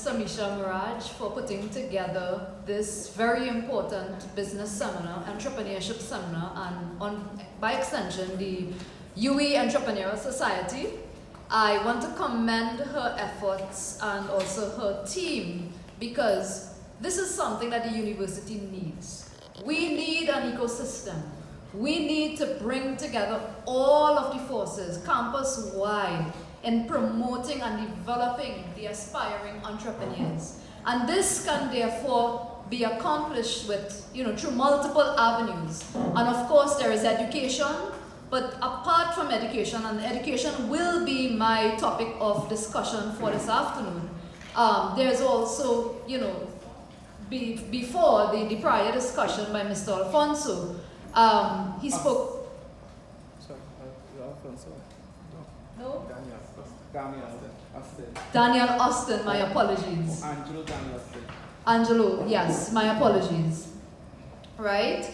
Samisha Miraj for putting together this very important business seminar, entrepreneurship seminar, and by extension the UWI Entrepreneurial Society. I want to commend her efforts and also her team because this is something that the university needs. We need an ecosystem. We need to bring together all of the forces, campus-wide, in promoting and developing the aspiring entrepreneurs. And this can therefore be accomplished with, through multiple avenues. And of course there is education, but apart from education, and education will be my topic of discussion for this afternoon, there's also, before the prior discussion by Mr. Alfonso, he spoke. Sorry, Alfonso. No? Daniel Daniel Austin, my apologies. Angelo Daniel Austin. Angelo, yes, my apologies. Right?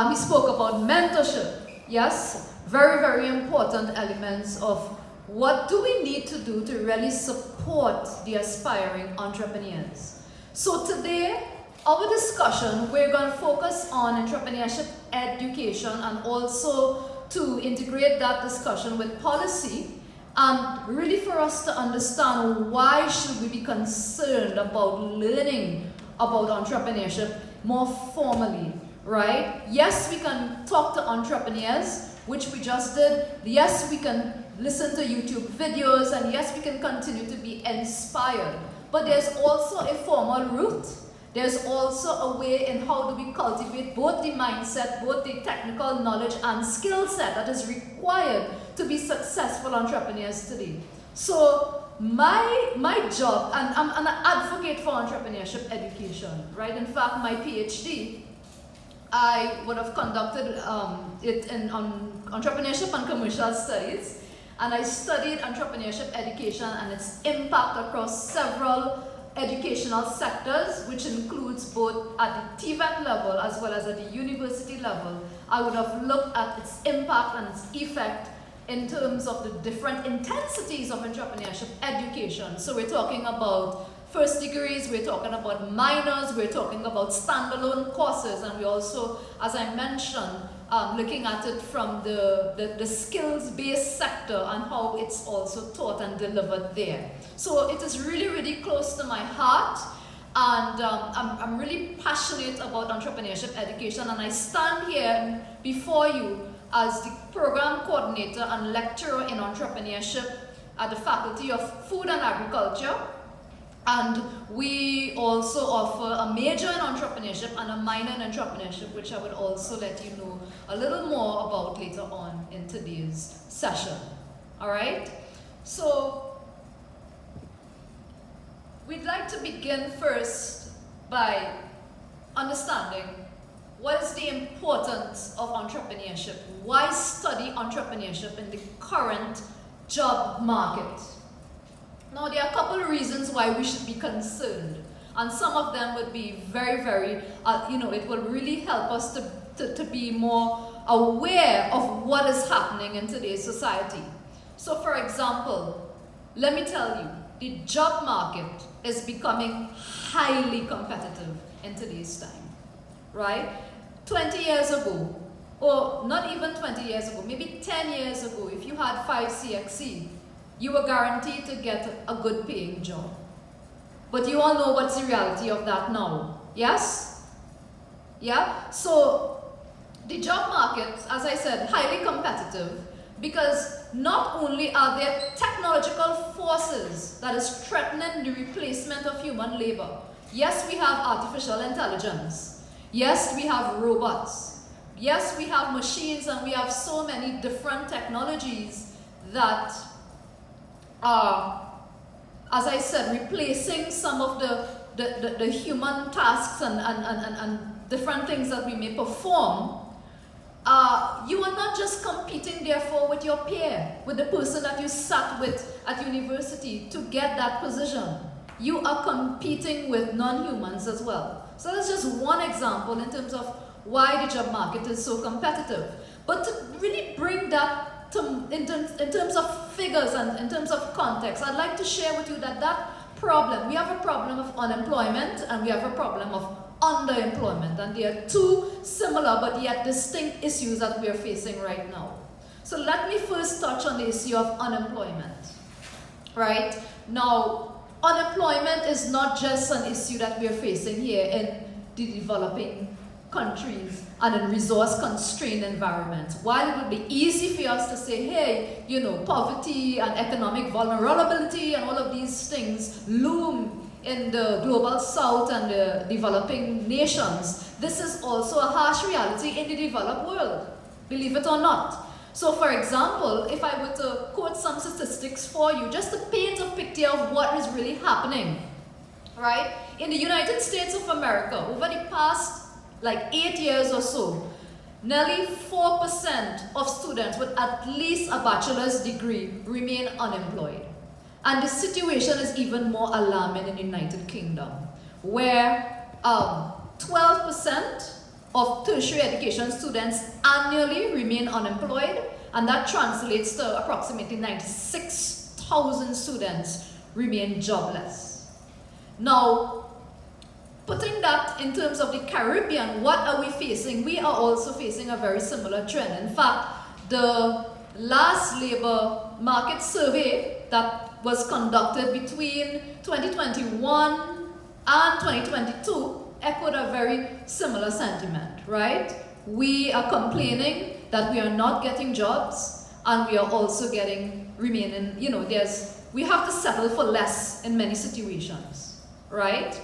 He spoke about mentorship. Yes, very, very important elements of what do we need to do to really support the aspiring entrepreneurs. So today, our discussion, we're going to focus on entrepreneurship education and also to integrate that discussion with policy. And really for us to understand why should we be concerned about learning about entrepreneurship more formally, right? Yes, we can talk to entrepreneurs, which we just did. Yes, we can listen to YouTube videos, and yes, we can continue to be inspired. But there's also a formal route. There's also a way in how do we cultivate both the mindset, both the technical knowledge and skill set that is required to be successful entrepreneurs today. So my job, and I'm an advocate for entrepreneurship education, right? In fact, my PhD, I would have conducted it on entrepreneurship and commercial studies, and I studied entrepreneurship education and its impact across several educational sectors, which includes both at the TVET level as well as at the university level. I would have looked at its impact and its effect in terms of the different intensities of entrepreneurship education. So we're talking about first degrees, we're talking about minors, we're talking about standalone courses, and we also, as I mentioned, looking at it from the skills-based sector and how it's also taught and delivered there. So it is really, really close to my heart, and I'm really passionate about entrepreneurship education, and I stand here before you as the program coordinator and lecturer in entrepreneurship at the Faculty of Food and Agriculture. And we also offer a major in entrepreneurship and a minor in entrepreneurship, which I would also let you know a little more about later on in today's session. All right? So we'd like to begin first by understanding what is the importance of entrepreneurship. Why study entrepreneurship in the current job market? Now, there are a couple of reasons why we should be concerned, and some of them would be very, very, it will really help us to be more aware of what is happening in today's society. So, for example, let me tell you, the job market is becoming highly competitive in today's time, right? 20 years ago, or not even 20 years ago, maybe 10 years ago, if you had 5 CXC, you were guaranteed to get a good paying job. But you all know what's the reality of that now. Yes? Yeah? So the job market, as I said, highly competitive, because not only are there technological forces that is threatening the replacement of human labor. Yes, we have artificial intelligence. Yes, we have robots. Yes, we have machines, and we have so many different technologies that are, as I said, replacing some of the human tasks and different things that we may perform. You are not just competing, therefore, with your peer, with the person that you sat with at university to get that position. You are competing with non-humans as well. So that's just one example in terms of why the job market is so competitive. But to really bring that in terms of figures and in terms of context, I'd like to share with you that problem. We have a problem of unemployment and we have a problem of underemployment, and they are two similar but yet distinct issues that we are facing right now. So let me first touch on the issue of unemployment. Right? Now, unemployment is not just an issue that we are facing here in the developing countries and in resource-constrained environments. While it would be easy for us to say, hey, poverty and economic vulnerability and all of these things loom in the global south and the developing nations, this is also a harsh reality in the developed world, believe it or not. So for example, if I were to quote some statistics for you, just to paint a picture of what is really happening, right? In the United States of America, over the past 8 years or so, nearly 4% of students with at least a bachelor's degree remain unemployed. And the situation is even more alarming in the United Kingdom, where 12% of tertiary education students annually remain unemployed, and that translates to approximately 96,000 students remain jobless. Now, putting that in terms of the Caribbean, what are we facing? We are also facing a very similar trend. In fact, the last labor market survey that was conducted between 2021 and 2022 echoed a very similar sentiment, right? We are complaining that we are not getting jobs, and we are also remaining, we have to settle for less in many situations, right?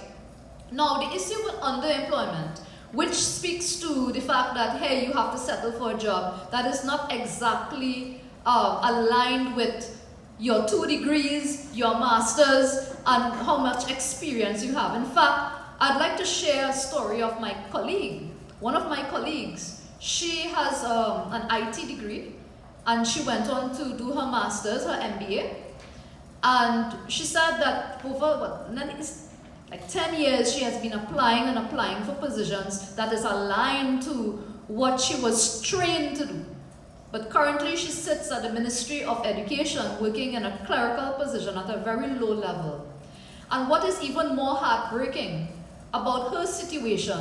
Now, the issue with underemployment, which speaks to the fact that, hey, you have to settle for a job that is not exactly aligned with your 2 degrees, your master's, and how much experience you have. In fact, I'd like to share a story of my colleague. One of my colleagues, she has an IT degree, and she went on to do her master's, her MBA, and she said that over 10 years she has been applying for positions that is aligned to what she was trained to do. But currently she sits at the Ministry of Education working in a clerical position at a very low level. And what is even more heartbreaking about her situation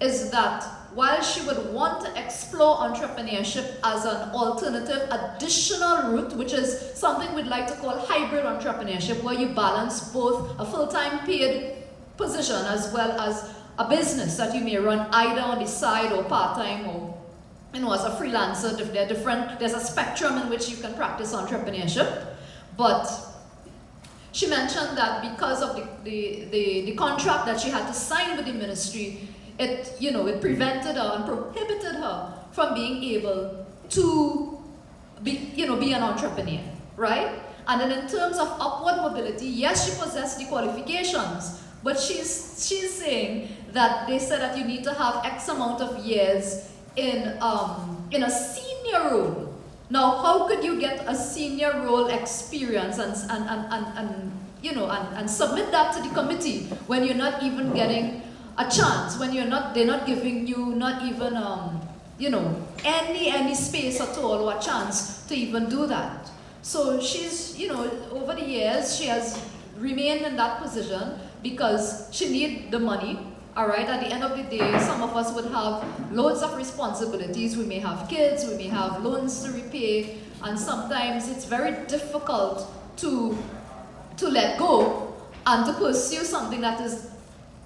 is that while she would want to explore entrepreneurship as an alternative additional route, which is something we'd like to call hybrid entrepreneurship, where you balance both a full-time paid position as well as a business that you may run either on the side or part-time or as a freelancer. There's a spectrum in which you can practice entrepreneurship. But she mentioned that because of the contract that she had to sign with the ministry, it prevented her and prohibited her from being able to be an entrepreneur, right? And then in terms of upward mobility, yes, she possessed the qualifications, but she's saying that they said that you need to have X amount of years in a senior role. Now, how could you get a senior role experience and submit that to the committee when you're not even getting a chance, when they're not giving you not even any space at all or a chance to even do that. So she's over the years she has remained in that position because she needs the money. All right, at the end of the day, some of us would have loads of responsibilities. We may have kids, we may have loans to repay, and sometimes it's very difficult to let go and to pursue something that is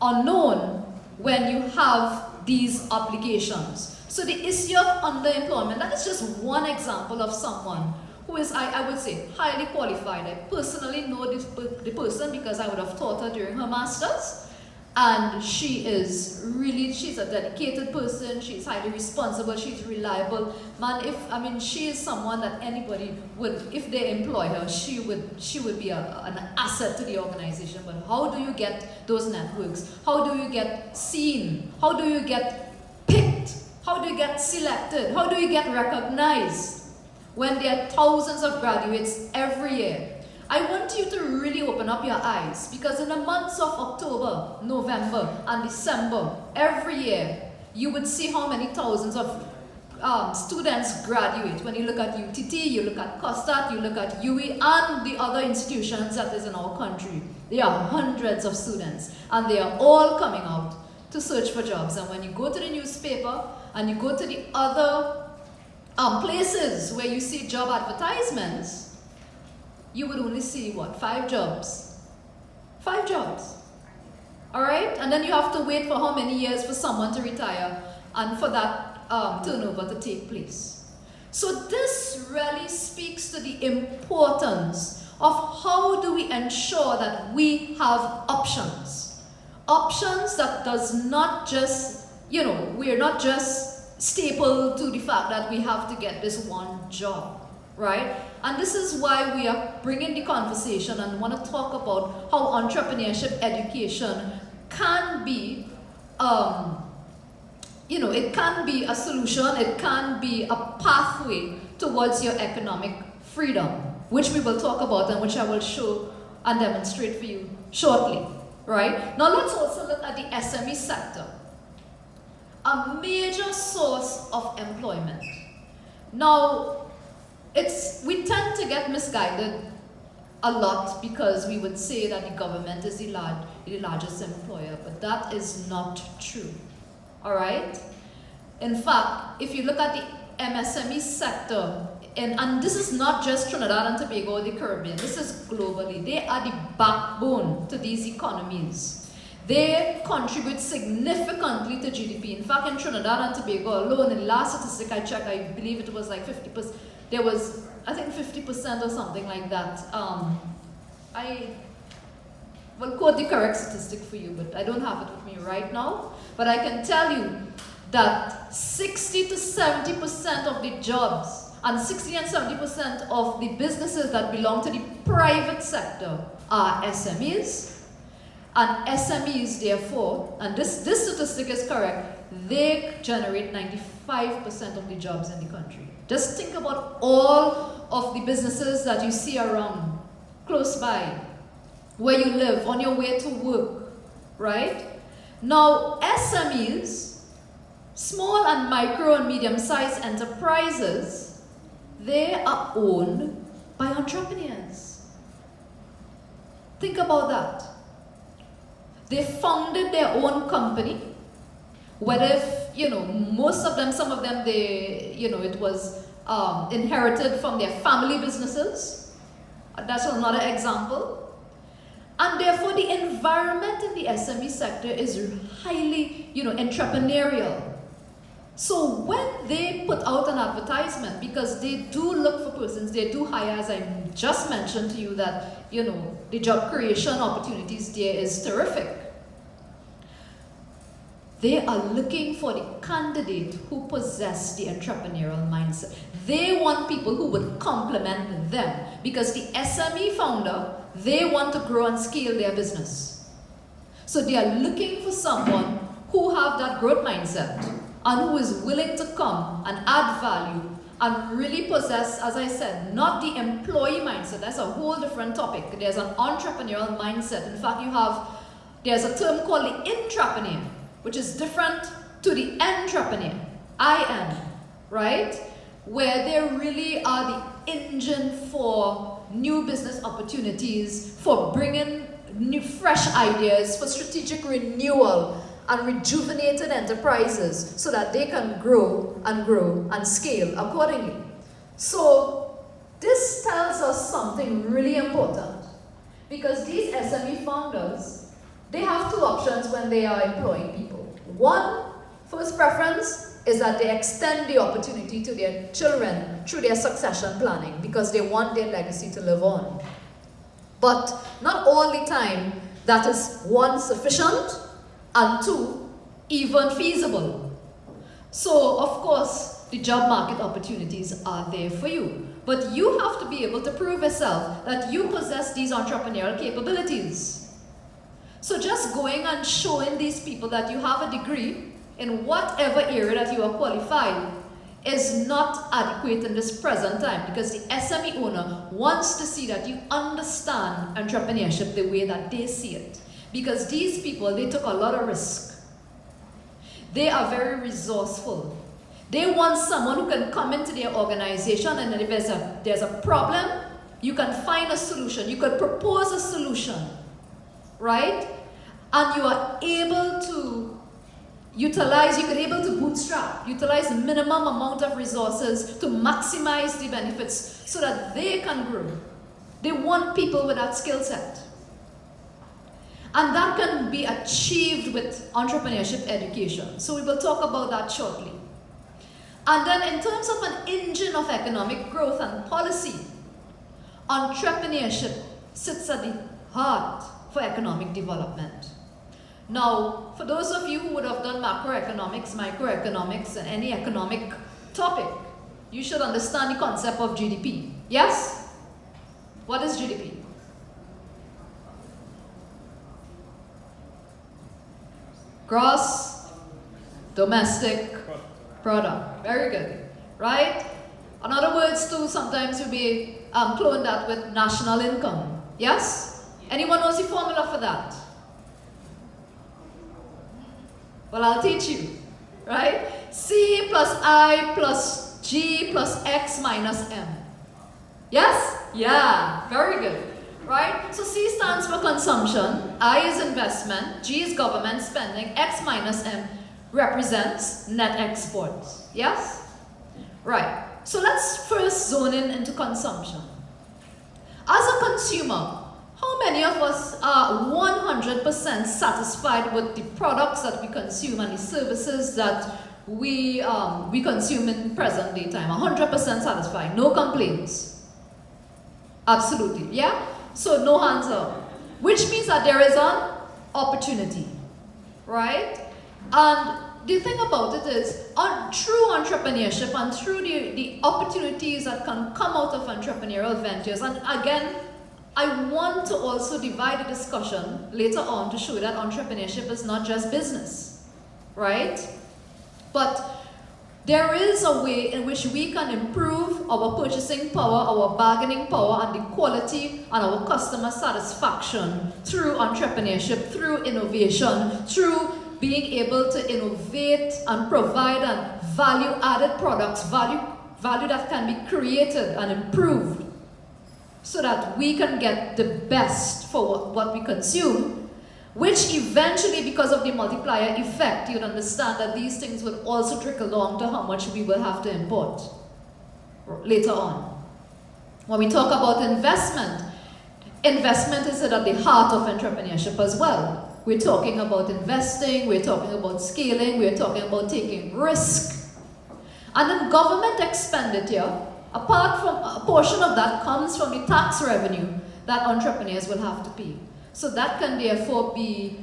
unknown when you have these obligations. So the issue of underemployment, that is just one example of someone who is, I would say, highly qualified. I personally know the person because I would have taught her during her master's. And she's a dedicated person, she's highly responsible, she's reliable. She is someone that anybody would, if they employ her, she would be an asset to the organization. But how do you get those networks? How do you get seen? How do you get picked? How do you get selected? How do you get recognized when there are thousands of graduates every year? I want you to really open up your eyes, because in the months of October, November, and December, every year, you would see how many thousands of students graduate. When you look at UTT, you look at COSTAT, you look at UWI, and the other institutions that is in our country. There are hundreds of students, and they are all coming out to search for jobs. And when you go to the newspaper, and you go to the other places where you see job advertisements, you would only see, what, 5 jobs? 5 jobs. All right? And then you have to wait for how many years for someone to retire and for that turnover to take place. So this really speaks to the importance of how do we ensure that we have options. Options that does not just, we're not just stapled to the fact that we have to get this one job, right? And this is why we are bringing the conversation and want to talk about how entrepreneurship education can be, it can be a solution, it can be a pathway towards your economic freedom, which we will talk about and which I will show and demonstrate for you shortly, right? Now let's also look at the SME sector, a major source of employment. Now, we tend to get misguided a lot because we would say that the government is the largest employer, but that is not true. All right? In fact, if you look at the MSME sector, and this is not just Trinidad and Tobago or the Caribbean, this is globally. They are the backbone to these economies. They contribute significantly to GDP. In fact, in Trinidad and Tobago alone, in the last statistic I checked, I believe it was like 50%. There was, I think, 50% or something like that. I will quote the correct statistic for you, but I don't have it with me right now. But I can tell you that 60 to 70% of the jobs and 60 and 70% of the businesses that belong to the private sector are SMEs. And SMEs, therefore, and this statistic is correct, they generate 95% of the jobs in the country. Just think about all of the businesses that you see around, close by, where you live, on your way to work, right? Now, SMEs, small and micro and medium-sized enterprises, they are owned by entrepreneurs. Think about that. They founded their own company, whether if, most of them, some of them, it was inherited from their family businesses. That's another example. And therefore, the environment in the SME sector is highly, entrepreneurial. So when they put out an advertisement, because they do look for persons, they do hire, as I just mentioned to you, that, the job creation opportunities there is terrific. They are looking for the candidate who possess the entrepreneurial mindset. They want people who would complement them, because the SME founder, they want to grow and scale their business. So they are looking for someone who have that growth mindset and who is willing to come and add value and really possess, as I said, not the employee mindset. That's a whole different topic. There's an entrepreneurial mindset. In fact, there's a term called the intrapreneur, which is different to the entrepreneur, IN, right? Where they really are the engine for new business opportunities, for bringing new, fresh ideas, for strategic renewal and rejuvenated enterprises so that they can grow and scale accordingly. So this tells us something really important, because these SME founders, they have 2 options when they are employing people. One, first preference is that they extend the opportunity to their children through their succession planning, because they want their legacy to live on. But not all the time that is, 1, sufficient, and 2, even feasible. So, of course, the job market opportunities are there for you. But you have to be able to prove yourself that you possess these entrepreneurial capabilities. So just going and showing these people that you have a degree in whatever area that you are qualified is not adequate in this present time, because the SME owner wants to see that you understand entrepreneurship the way that they see it. Because these people, they took a lot of risk. They are very resourceful. They want someone who can come into their organization, and if there's a problem, you can find a solution. You could propose a solution, right? And you are able to utilize, you could able to bootstrap, utilize the minimum amount of resources to maximize the benefits so that they can grow. They want people with that skill set. And that can be achieved with entrepreneurship education. So we will talk about that shortly. And then in terms of an engine of economic growth and policy, entrepreneurship sits at the heart for economic development. Now, for those of you who would have done macroeconomics, microeconomics, and any economic topic, you should understand the concept of GDP. Yes? What is GDP? Gross domestic product. Very good. Right? In other words, too, sometimes we may clone that with national income. Yes? Anyone knows the formula for that? Well, I'll teach you. Right? C plus I plus G plus X minus M. Yes? Yeah. Very good. Right? So C stands for consumption, I is investment, G is government spending, X minus M represents net exports. Yes? Right. So let's first zone in into consumption. As a consumer, how many of us are 100% satisfied with the products that we consume and the services that we consume in present day time? 100% satisfied, no complaints. Absolutely. Yeah? So no hands up, which means that there is an opportunity, right? And the thing about it is, through entrepreneurship and through the opportunities that can come out of entrepreneurial ventures, and again, I want to also divide the discussion later on to show that entrepreneurship is not just business, right? But there is a way in which we can improve our purchasing power, our bargaining power, and the quality and our customer satisfaction through entrepreneurship, through innovation, through being able to innovate and provide value-added products, value that can be created and improved so that we can get the best for what we consume. Which eventually, because of the multiplier effect, you'd understand that these things will also trickle down to how much we will have to import later on. When we talk about investment, investment is at the heart of entrepreneurship as well. We're talking about investing, we're talking about scaling, we're talking about taking risk. And then government expenditure, apart from a portion of that comes from the tax revenue that entrepreneurs will have to pay. So that can therefore be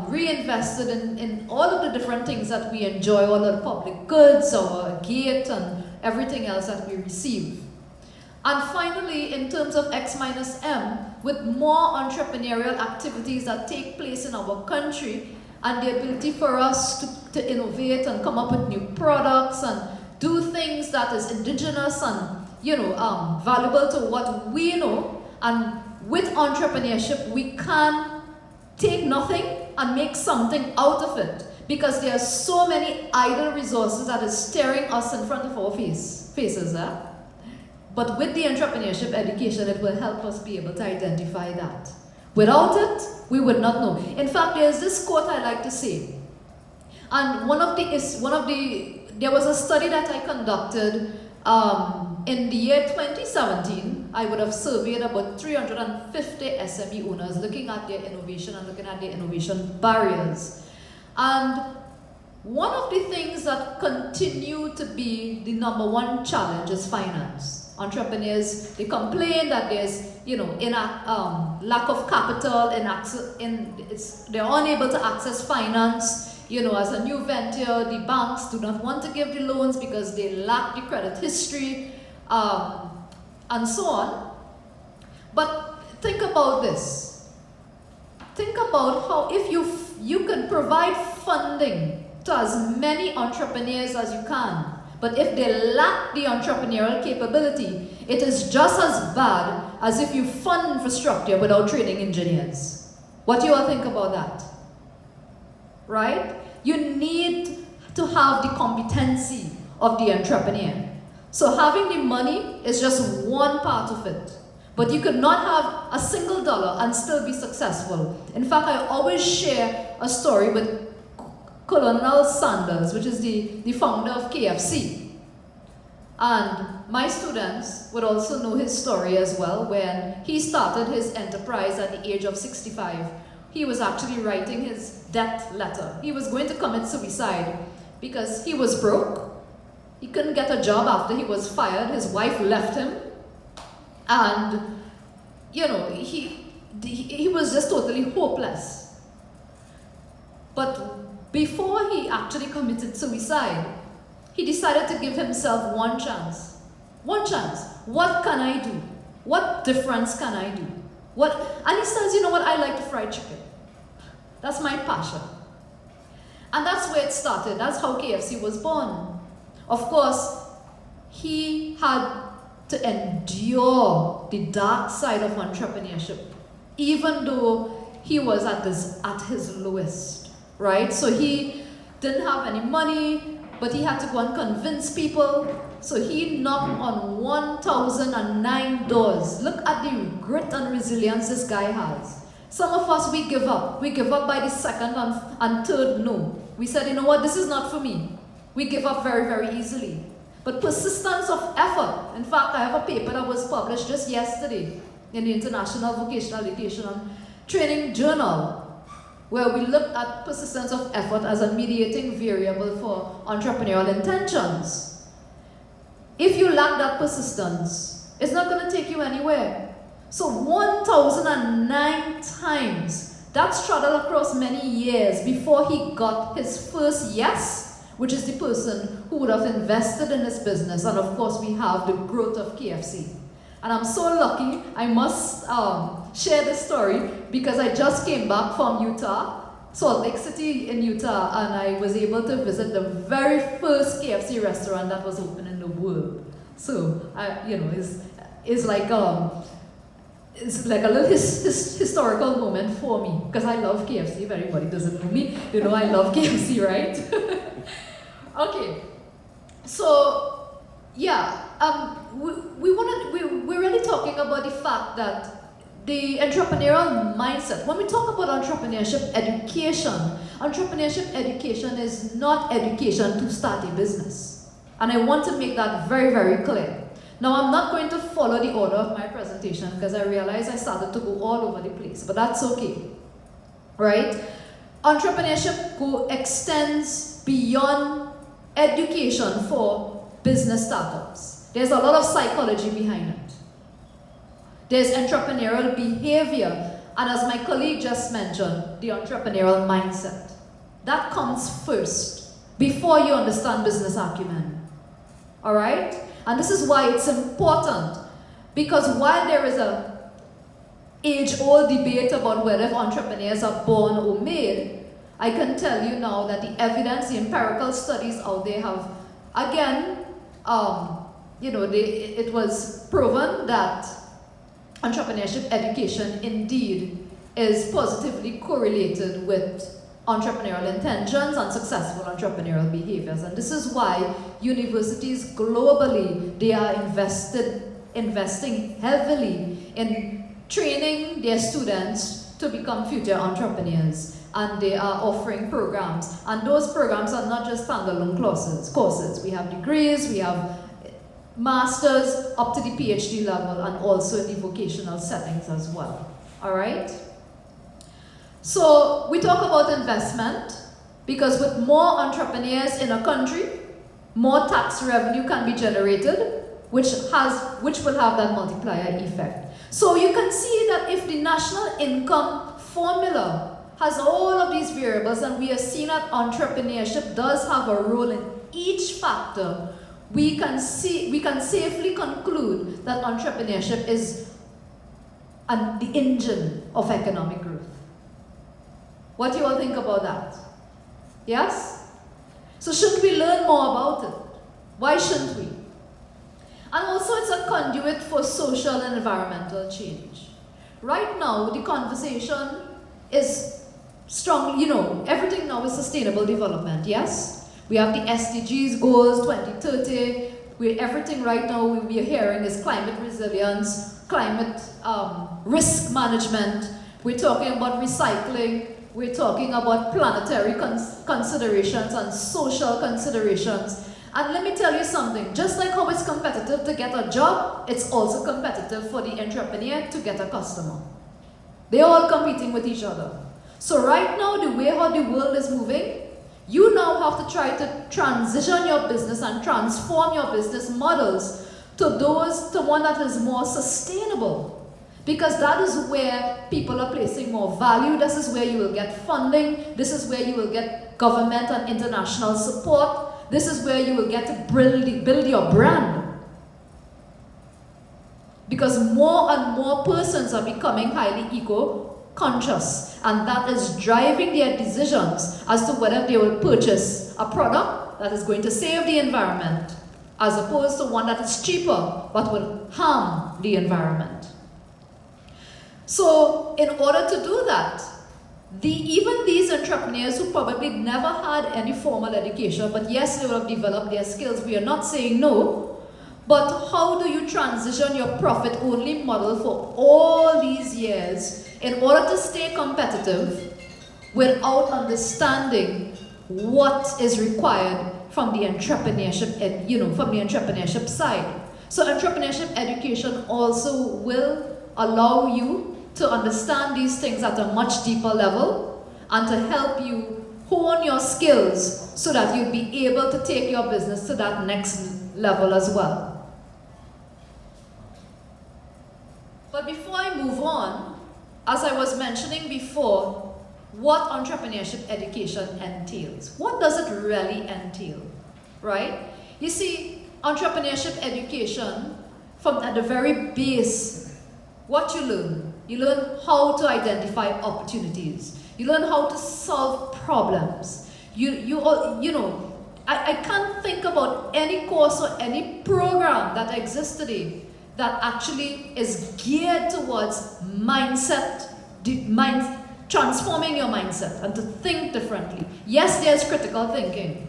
reinvested in all of the different things that we enjoy, all of the public goods, our gate, and everything else that we receive. And finally, in terms of X minus M, with more entrepreneurial activities that take place in our country, and the ability for us to innovate and come up with new products and do things that is indigenous and valuable to what we know, and with entrepreneurship, we can take nothing and make something out of it, because there are so many idle resources that is staring us in front of our faces. But with the entrepreneurship education, it will help us be able to identify that. Without it, we would not know. In fact, there's this quote I like to say, and there was a study that I conducted in the year 2017. I would have surveyed about 350 SME owners looking at their innovation and looking at their innovation barriers. And one of the things that continue to be the number one challenge is finance. Entrepreneurs, they complain that there's, lack of capital, they're unable to access finance. As a new venture, the banks do not want to give the loans because they lack the credit history, and so on. But think about this. Think about how if you can provide funding to as many entrepreneurs as you can, but if they lack the entrepreneurial capability, it is just as bad as if you fund infrastructure without training engineers. What do you all think about that? Right? You need to have the competency of the entrepreneur. So having the money is just one part of it. But you could not have a single dollar and still be successful. In fact, I always share a story with Colonel Sanders, which is the founder of KFC. And my students would also know his story as well. When he started his enterprise at the age of 65, he was actually writing his death letter. He was going to commit suicide because he was broke. He couldn't get a job after he was fired. His wife left him. And, you know, he was just totally hopeless. But before he actually committed suicide, he decided to give himself one chance. One chance. What can I do? What difference can I do? And he says, you know what, I like fried chicken. That's my passion. And that's where it started. That's how KFC was born. Of course, he had to endure the dark side of entrepreneurship, even though he was at his lowest, right? So he didn't have any money, but he had to go and convince people. So he knocked on 1,009 doors. Look at the grit and resilience this guy has. Some of us, we give up. We give up by the second and third no. We said, you know what, this is not for me. We give up very, very easily. But persistence of effort. In fact, I have a paper that was published just yesterday in the International Vocational Education and Training Journal, where we looked at persistence of effort as a mediating variable for entrepreneurial intentions. If you lack that persistence, it's not going to take you anywhere. So 1,009 times, that struggled across many years before he got his first yes, which is the person who would have invested in his business. And of course, we have the growth of KFC. And I'm so lucky, I must share this story because I just came back from Utah, Salt Lake City in Utah, and I was able to visit the very first KFC restaurant that was open in the world. So, it's like a little historical moment for me because I love KFC. If anybody doesn't know me, you know I love KFC, right? Okay, so yeah, we're really talking about the fact that the entrepreneurial mindset. When we talk about entrepreneurship education is not education to start a business, and I want to make that very, very clear. Now, I'm not going to follow the order of my presentation because I realized I started to go all over the place, but that's okay, right? Entrepreneurship extends beyond education for business startups. There's a lot of psychology behind it. There's entrepreneurial behavior, and as my colleague just mentioned, the entrepreneurial mindset. That comes first, before you understand business acumen. All right? And this is why it's important, because while there is a age-old debate about whether entrepreneurs are born or made, I can tell you now that the evidence, the empirical studies out there have, again, it was proven that entrepreneurship education indeed is positively correlated with entrepreneurial intentions and successful entrepreneurial behaviors. And this is why universities globally, they are investing heavily in training their students to become future entrepreneurs. And they are offering programs. And those programs are not just standalone courses. We have degrees, we have masters up to the PhD level, and also in the vocational settings as well. All right? So we talk about investment because with more entrepreneurs in a country, more tax revenue can be generated, which will have that multiplier effect. So you can see that if the national income formula has all of these variables, and we are seeing that entrepreneurship does have a role in each factor, we can safely conclude that entrepreneurship is the engine of economic growth. What do you all think about that? Yes? So shouldn't we learn more about it? Why shouldn't we? And also it's a conduit for social and environmental change. Right now, the conversation is strong, everything now is sustainable development, yes? We have the SDGs goals 2030. Everything right now we are hearing is climate resilience, climate risk management. We're talking about recycling. We're talking about planetary considerations and social considerations. And let me tell you something, just like how it's competitive to get a job, it's also competitive for the entrepreneur to get a customer. They're all competing with each other. So right now, the way how the world is moving, you now have to try to transition your business and transform your business models to one that is more sustainable. Because that is where people are placing more value. This is where you will get funding. This is where you will get government and international support. This is where you will get to build your brand. Because more and more persons are becoming highly eco-conscious, and that is driving their decisions as to whether they will purchase a product that is going to save the environment as opposed to one that is cheaper but will harm the environment. So in order to do that, even these entrepreneurs who probably never had any formal education, but yes, they will have developed their skills, we are not saying no, but how do you transition your profit-only model for all these years in order to stay competitive without understanding what is required from the entrepreneurship, from the entrepreneurship side? So entrepreneurship education also will allow you to understand these things at a much deeper level and to help you hone your skills so that you'll be able to take your business to that next level as well. But before I move on, as I was mentioning before, what entrepreneurship education entails. What does it really entail, right? You see, entrepreneurship education, at the very base, what you learn how to identify opportunities. You learn how to solve problems. I can't think about any course or any program that exists today that actually is geared towards transforming your mindset and to think differently. Yes, there's critical thinking,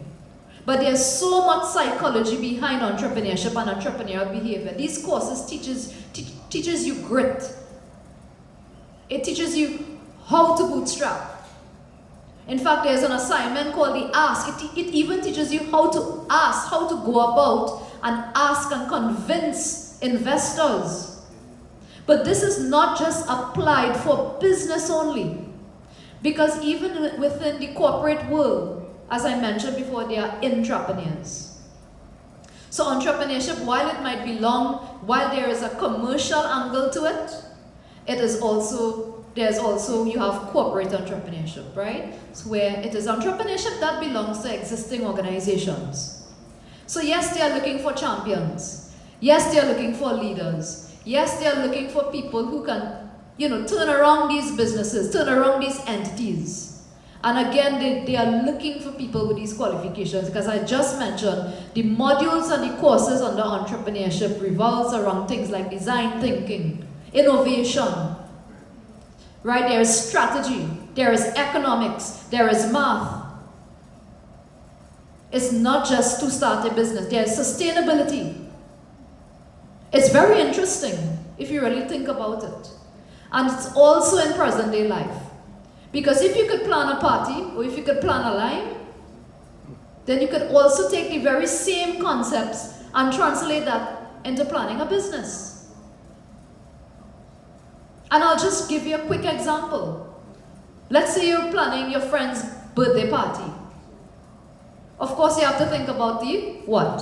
but there's so much psychology behind entrepreneurship and entrepreneurial behavior. These courses teaches you grit. It teaches you how to bootstrap. In fact, there's an assignment called the Ask. It even teaches you how to ask, how to go about and ask and convince investors. But this is not just applied for business only. Because even within the corporate world, as I mentioned before, there are intrapreneurs. So entrepreneurship, while it might be while there is a commercial angle to it, there's also you have corporate entrepreneurship, right? So where it is entrepreneurship that belongs to existing organizations. So yes, they are looking for champions. Yes, they are looking for leaders. Yes, they are looking for people who can, turn around these businesses, turn around these entities. And again, they are looking for people with these qualifications, because I just mentioned the modules and the courses under entrepreneurship revolves around things like design thinking, innovation, right? There is strategy, there is economics, there is math. It's not just to start a business, there is sustainability. It's very interesting if you really think about it. And it's also in present day life. Because if you could plan a party, or if you could plan a line, then you could also take the very same concepts and translate that into planning a business. And I'll just give you a quick example. Let's say you're planning your friend's birthday party. Of course, you have to think about the what?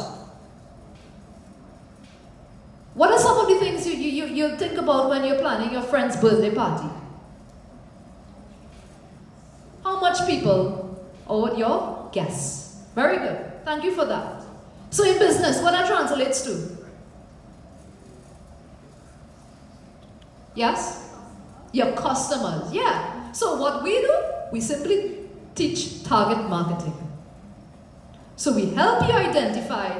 What are some of the things you'll think about when you're planning your friend's birthday party? How much people are your guests? Very good. Thank you for that. So in business, what that translates to? Yes? Your customers. Yeah. So what we do, we simply teach target marketing. So we help you identify,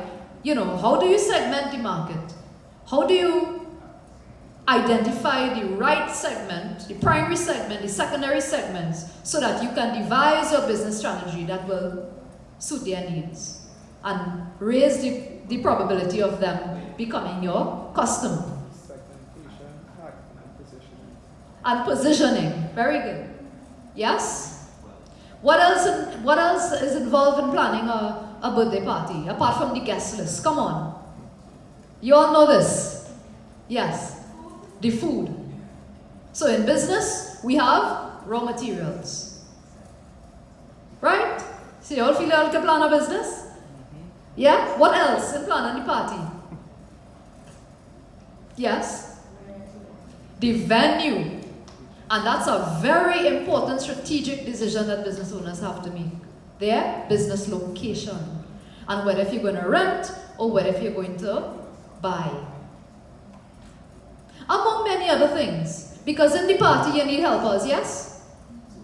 how do you segment the market? How do you identify the right segment, the primary segment, the secondary segments, so that you can devise your business strategy that will suit their needs and raise the probability of them becoming your customer. Segmentation, targeting, and positioning. And positioning, very good. Yes? What else is involved in planning a birthday party, apart from the guest list? Come on. You all know this. Yes. The food. So in business, we have raw materials. Right? So you all feel you can plan a business? Yeah? What else in planning the party? Yes? The venue. And that's a very important strategic decision that business owners have to make. Their business location. And whether if you're going to rent or whether if you're going to buy. Among many other things. Because in the party you need helpers, yes?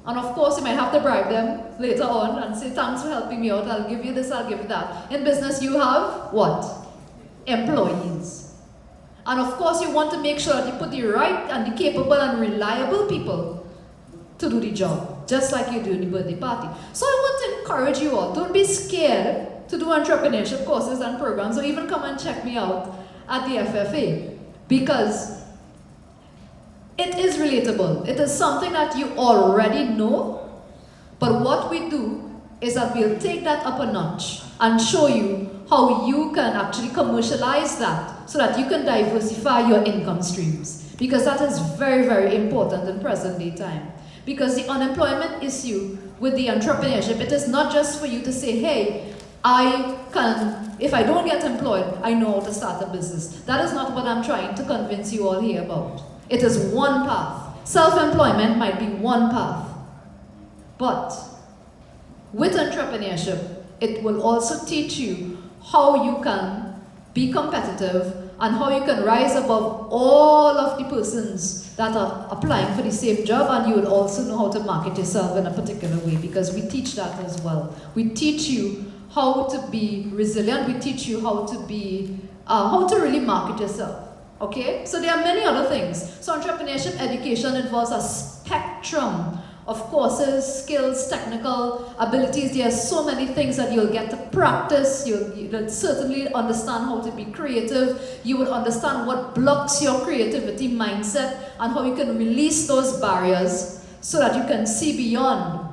And of course you might have to bribe them later on and say, thanks for helping me out, I'll give you this, I'll give you that. In business you have what? Employees. And of course you want to make sure that you put the right and the capable and reliable people to do the job. Just like you do in the birthday party. So I want to encourage you all, don't be scared to do entrepreneurship courses and programs, or even come and check me out at the FFA. Because it is relatable. It is something that you already know. But what we do is that we'll take that up a notch and show you how you can actually commercialize that so that you can diversify your income streams. Because that is very, very important in present day time. Because the unemployment issue with the entrepreneurship, it is not just for you to say, hey, if I don't get employed, I know how to start a business. That is not what I'm trying to convince you all here about. It is one path. Self-employment might be one path. But with entrepreneurship, it will also teach you how you can be competitive and how you can rise above all of the persons that are applying for the same job, and you will also know how to market yourself in a particular way, because we teach that as well. We teach you how to be resilient. We teach you how to really market yourself. Okay? So there are many other things. So entrepreneurship education involves a spectrum of courses, skills, technical abilities. There are so many things that you'll get to practice. You'll certainly understand how to be creative. You will understand what blocks your creativity mindset and how you can release those barriers so that you can see beyond.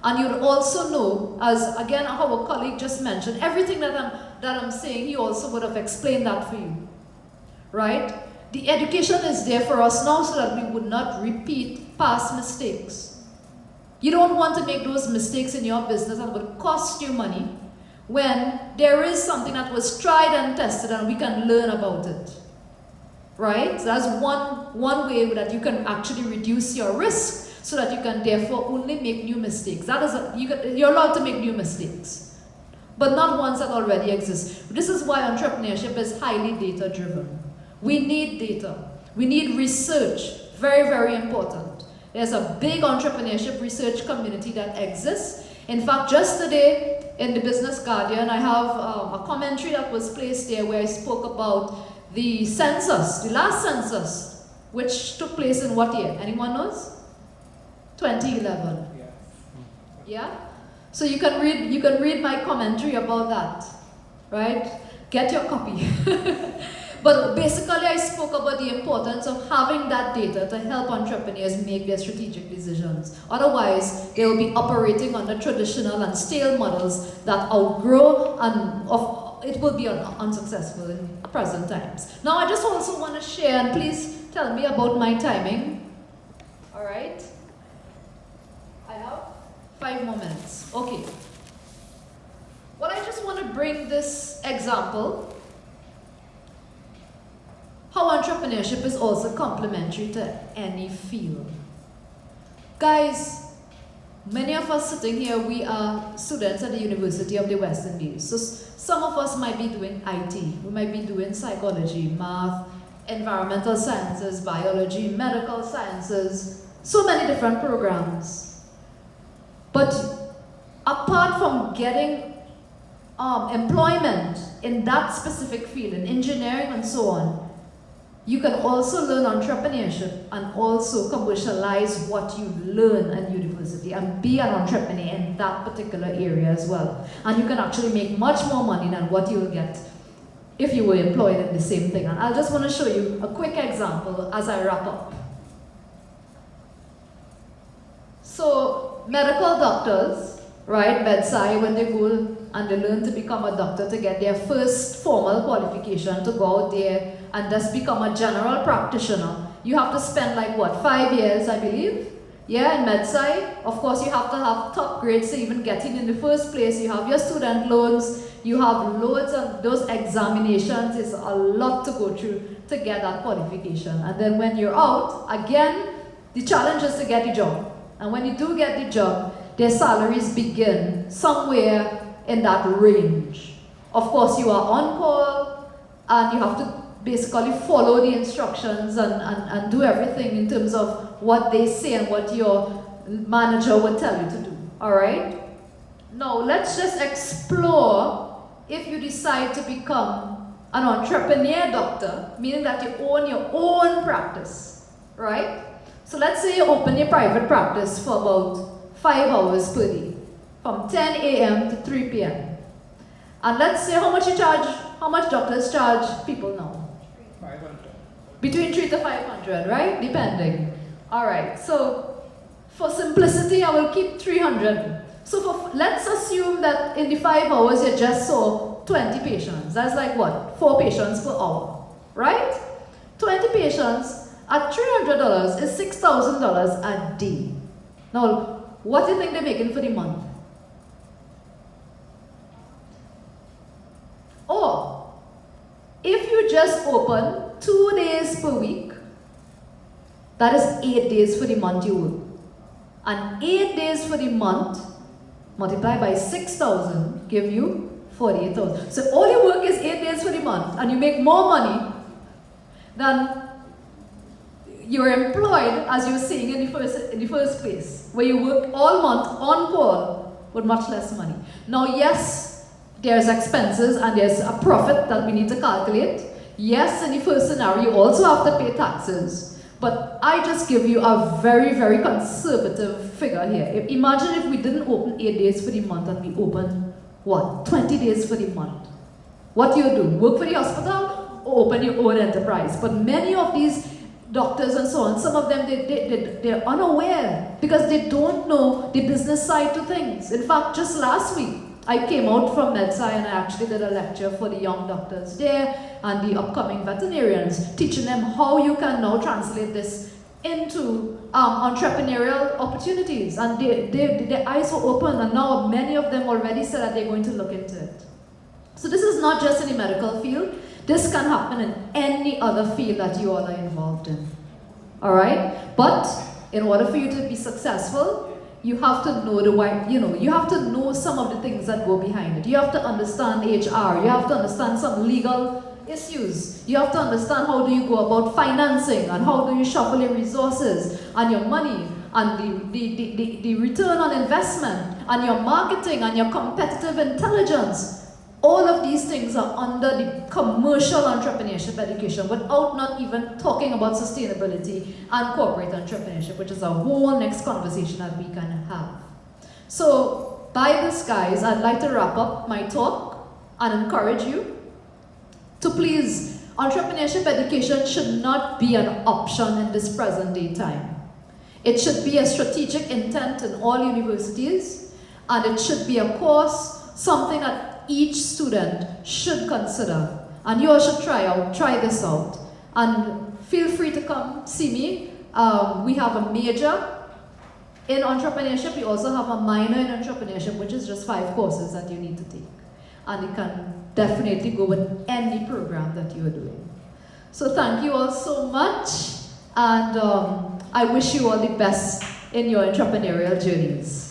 And you'll also know, as again our colleague just mentioned, everything that I'm saying, he also would have explained that for you. Right? The education is there for us now so that we would not repeat past mistakes. You don't want to make those mistakes in your business that will cost you money when there is something that was tried and tested and we can learn about it. Right? So that's one way that you can actually reduce your risk so that you can therefore only make new mistakes. You're allowed to make new mistakes, but not ones that already exist. This is why entrepreneurship is highly data-driven. We need data. We need research. Very, very important. There's a big entrepreneurship research community that exists. In fact, just today in the Business Guardian, I have a commentary that was placed there where I spoke about the census, the last census, which took place in what year? Anyone knows? 2011. Yeah? So you can read my commentary about that, right? Get your copy. But basically I spoke about the importance of having that data to help entrepreneurs make their strategic decisions. Otherwise, they will be operating under traditional and stale models that outgrow and it will be unsuccessful in present times. Now I just also want to share, and please tell me about my timing. Alright? I have 5 more minutes. Okay. Well, I just want to bring this example. How entrepreneurship is also complementary to any field. Guys, many of us sitting here, we are students at the University of the West Indies. So some of us might be doing IT, we might be doing psychology, math, environmental sciences, biology, medical sciences, so many different programs. But apart from getting employment in that specific field, in engineering and so on, you can also learn entrepreneurship and also commercialize what you learn at university. university and be an entrepreneur in that particular area as well. And you can actually make much more money than what you'll get if you were employed in the same thing. And I just want to show you a quick example as I wrap up. So medical doctors, right, bedside, when they go and they learn to become a doctor to get their first formal qualification to go out there and just become a general practitioner, you have to spend like what, 5 years, I believe? Yeah, in bedside. Of course, you have to have top grades to even get in the first place. You have your student loans, you have loads of those examinations. It's a lot to go through to get that qualification. And then when you're out, again, the challenge is to get the job. And when you do get the job, their salaries begin somewhere in that range. Of course, you are on call and you have to basically follow the instructions and do everything in terms of what they say and what your manager would tell you to do. All right? Now, let's just explore if you decide to become an entrepreneur doctor, meaning that you own your own practice, right? So let's say you open your private practice for about 5 hours per day, from 10 a.m. to 3 p.m. And let's say how much doctors charge people now? 500. Between 3 to 500, right? Depending. All right, so for simplicity, I will keep 300. So let's assume that in the 5 hours, you just saw 20 patients. That's like what? 4 patients per hour, right? 20 patients at $300 is $6,000 a day. Now, what do you think they're making for the month? Or, if you just open 2 days per week, that is 8 days for the month you work. And 8 days for the month, multiplied by 6,000, give you 48,000. So all your work is 8 days for the month, and you make more money than you're employed, as you were saying in the first place, where you work all month on call with much less money. Now, yes, there's expenses and there's a profit that we need to calculate. Yes, in the first scenario, you also have to pay taxes. But I just give you a very, very conservative figure here. Imagine if we didn't open 8 days for the month and we opened, what, 20 days for the month. What do you do? Work for the hospital or open your own enterprise? But many of these doctors and so on, some of them, they're unaware because they don't know the business side to things. In fact, just last week, I came out from MedSci and I actually did a lecture for the young doctors there and the upcoming veterinarians, teaching them how you can now translate this into entrepreneurial opportunities. And their eyes were open, and now many of them already said that they're going to look into it. So this is not just in the medical field. This can happen in any other field that you all are involved in. All right? But in order for you to be successful, you have to know you have to know some of the things that go behind it. You have to understand HR. You have to understand some legal issues. You have to understand how do you go about financing and how do you shuffle your resources and your money and the return on investment and your marketing and your competitive intelligence. All of these things are under the commercial entrepreneurship education without not even talking about sustainability and corporate entrepreneurship, which is a whole next conversation that we can have. So, by this, guys, I'd like to wrap up my talk and encourage you to please, entrepreneurship education should not be an option in this present day time. It should be a strategic intent in all universities, and it should be a course, something that each student should consider. And you all should try this out. And feel free to come see me. We have a major in entrepreneurship. We also have a minor in entrepreneurship, which is just 5 courses that you need to take. And you can definitely go with any program that you are doing. So thank you all so much. And I wish you all the best in your entrepreneurial journeys.